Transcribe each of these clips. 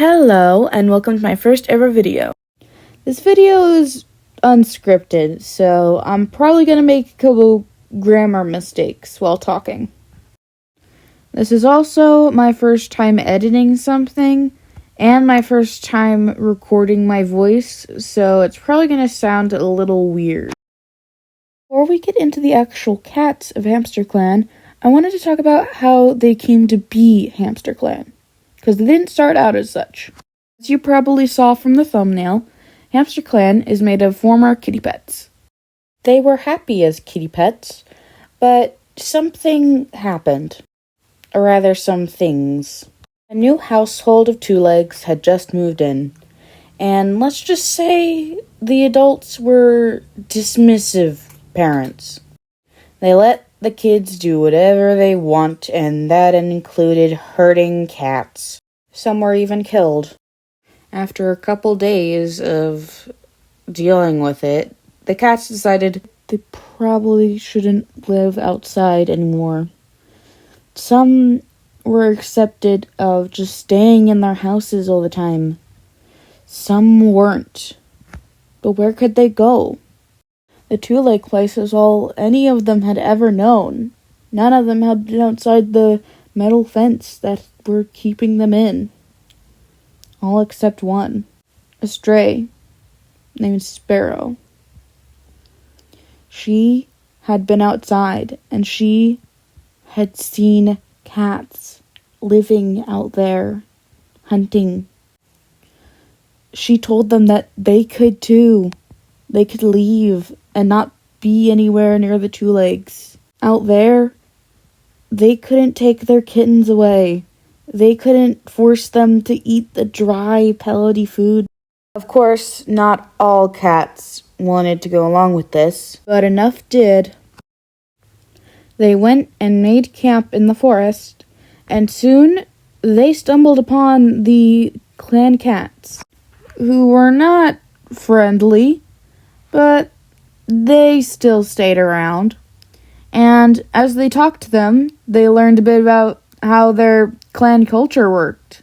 Hello, and welcome to my first ever video. This video is unscripted, so I'm probably going to make a couple grammar mistakes while talking. This is also my first time editing something, and my first time recording my voice, so it's probably going to sound a little weird. Before we get into the actual cats of HamsterClan, I wanted to talk about how they came to be HamsterClan, because they didn't start out as such. As you probably saw from the thumbnail, HamsterClan is made of former Kittypets. They were happy as Kittypets, but something happened. Or rather, some things. A new household of two legs had just moved in, and let's just say the adults were dismissive parents. They let the kids do whatever they want, and that included hurting cats. Some were even killed. After a couple days of dealing with it, the cats decided they probably shouldn't live outside anymore. Some were accepted of just staying in their houses all the time. Some weren't. But where could they go? The two-leg place was all any of them had ever known. None of them had been outside the metal fence that were keeping them in. All except one. A stray named Sparrow. She had been outside, and she had seen cats living out there, hunting. She told them that they could too. They could leave and not be anywhere near the two legs. Out there, they couldn't take their kittens away. They couldn't force them to eat the dry, pellety food. Of course, not all cats wanted to go along with this, but enough did. They went and made camp in the forest, and soon they stumbled upon the clan cats, who were not friendly, but they still stayed around. And as they talked to them, they learned a bit about how their clan culture worked.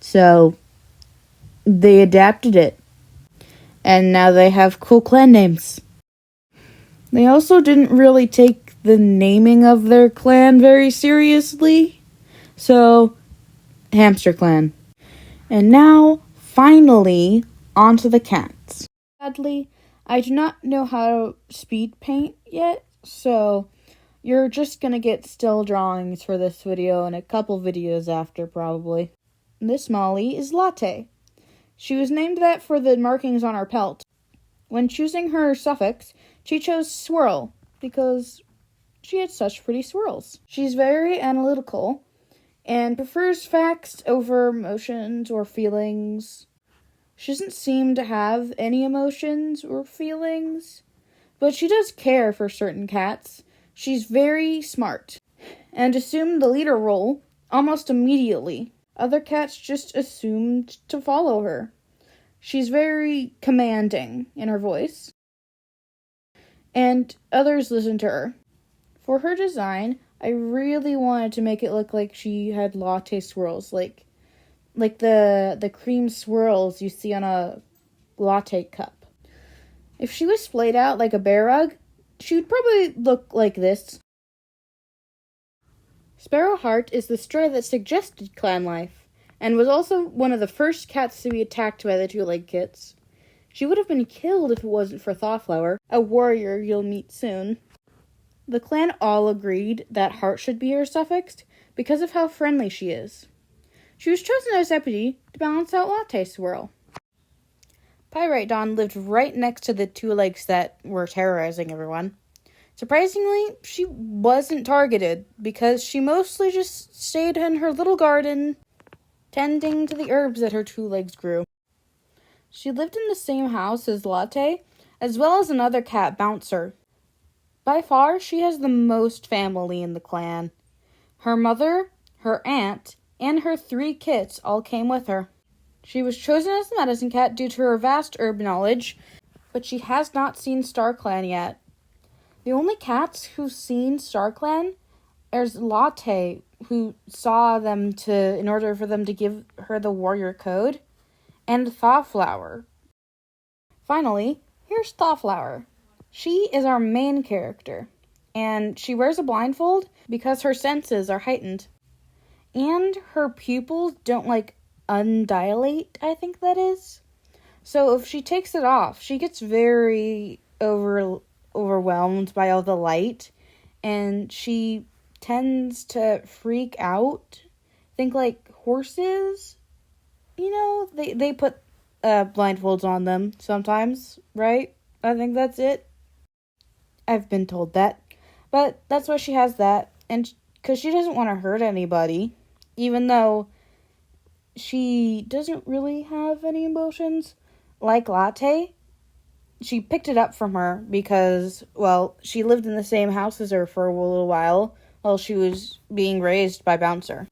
So they adapted it. And now they have cool clan names. They also didn't really take the naming of their clan very seriously. So, HamsterClan. And now, finally, onto the cats. Sadly, I do not know how to speed paint yet, so you're just gonna get still drawings for this video and a couple videos after, probably. This Molly is Latte. She was named that for the markings on her pelt. When choosing her suffix, she chose swirl, because she had such pretty swirls. She's very analytical, and prefers facts over emotions or feelings. She doesn't seem to have any emotions or feelings, but she does care for certain cats. She's very smart, and assumed the leader role almost immediately. Other cats just assumed to follow her. She's very commanding in her voice, and others listen to her. For her design, I really wanted to make it look like she had latte swirls, like the cream swirls you see on a latte cup. If she was splayed out like a bear rug, she would probably look like this. Sparrowheart is the stray that suggested clan life, and was also one of the first cats to be attacked by the two-legged kits. She would have been killed if it wasn't for Thawflower, a warrior you'll meet soon. The clan all agreed that Heart should be her suffix because of how friendly she is. She was chosen as deputy to balance out Latte Swirl. Pyrite Dawn lived right next to the two legs that were terrorizing everyone. Surprisingly, she wasn't targeted because she mostly just stayed in her little garden, tending to the herbs that her two legs grew. She lived in the same house as Latte, as well as another cat, Bouncer. By far, she has the most family in the clan. Her mother, her aunt, and her 3 kits all came with her. She was chosen as the medicine cat due to her vast herb knowledge, but she has not seen StarClan yet. The only cats who've seen StarClan is Latte who saw them in order for them to give her the warrior code, and Thawflower. Finally, here's Thawflower. She is our main character, and she wears a blindfold because her senses are heightened. And her pupils don't, undilate, I think that is. So if she takes it off, she gets very overwhelmed by all the light, and she tends to freak out. Think like horses, they put blindfolds on them sometimes, right? I think that's it. I've been told that. But that's why she has that, and because she doesn't want to hurt anybody, even though she doesn't really have any emotions. Like Latte, she picked it up from her because, she lived in the same house as her for a little while she was being raised by Bouncer.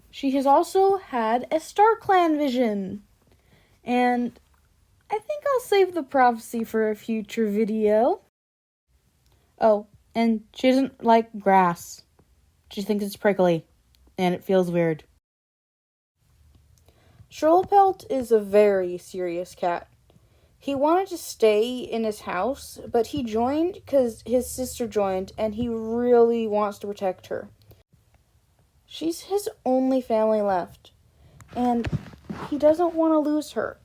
She has also had a HamsterClan vision. And I think I'll save the prophecy for a future video. Oh, and she doesn't like grass. She thinks it's prickly, and it feels weird. Shrivelpelt is a very serious cat. He wanted to stay in his house, but he joined because his sister joined, and he really wants to protect her. She's his only family left, and he doesn't want to lose her.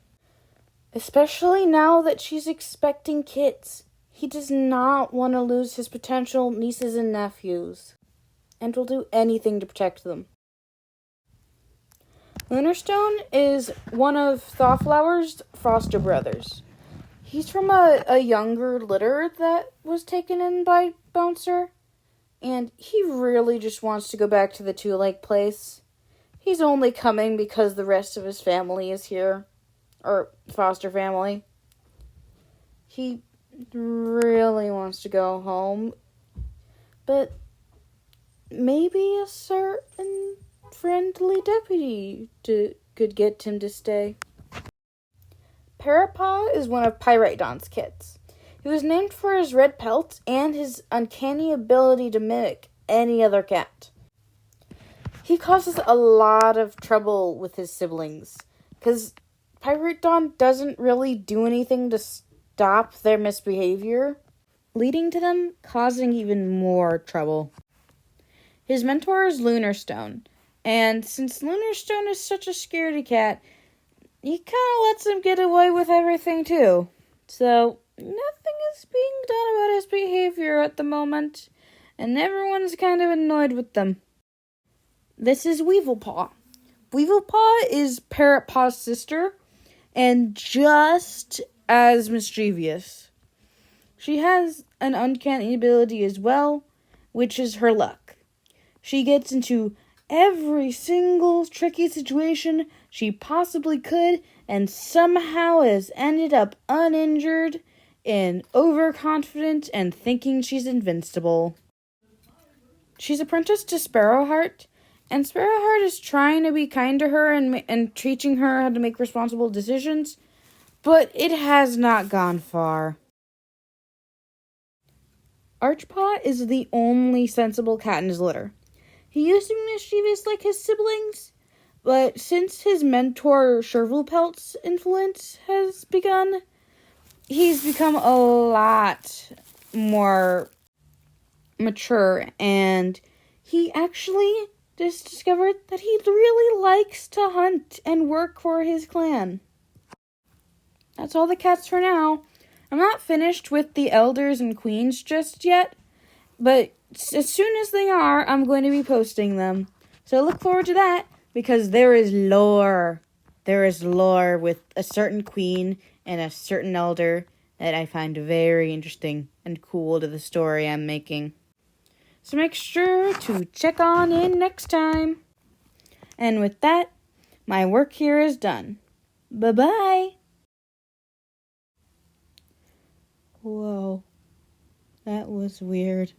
Especially now that she's expecting kids. He does not want to lose his potential nieces and nephews, and will do anything to protect them. Lunarstone is one of Thawflower's foster brothers. He's from a younger litter that was taken in by Bouncer, and he really just wants to go back to the Two-Lake place. He's only coming because the rest of his family is here, or foster family. He really wants to go home, but maybe a certain friendly deputy could get him to stay. Parapaw is one of Pyraidon's kits. He was named for his red pelt and his uncanny ability to mimic any other cat. He causes a lot of trouble with his siblings, because Pyraidon doesn't really do anything to stop their misbehavior, leading to them causing even more trouble. His mentor is Lunarstone, and since Lunarstone is such a scaredy cat, he kind of lets him get away with everything too. So, nothing is being done about his behavior at the moment, and everyone's kind of annoyed with them. This is Weevilpaw. Weevilpaw is Parrotpaw's sister, and just as mischievous. She has an uncanny ability as well, which is her luck. She gets into every single tricky situation she possibly could, and somehow has ended up uninjured and overconfident and thinking she's invincible. She's apprenticed to Sparrowheart, and Sparrowheart is trying to be kind to her and teaching her how to make responsible decisions, but it has not gone far. Archpaw is the only sensible cat in his litter. He used to be mischievous like his siblings, but since his mentor Shrivelpelt's influence has begun, he's become a lot more mature, and he actually just discovered that he really likes to hunt and work for his clan. That's all the cats for now. I'm not finished with the elders and queens just yet, but as soon as they are, I'm going to be posting them. So look forward to that, because there is lore. There is lore with a certain queen and a certain elder that I find very interesting and cool to the story I'm making. So make sure to check on in next time. And with that, my work here is done. Bye-bye. Whoa, that was weird.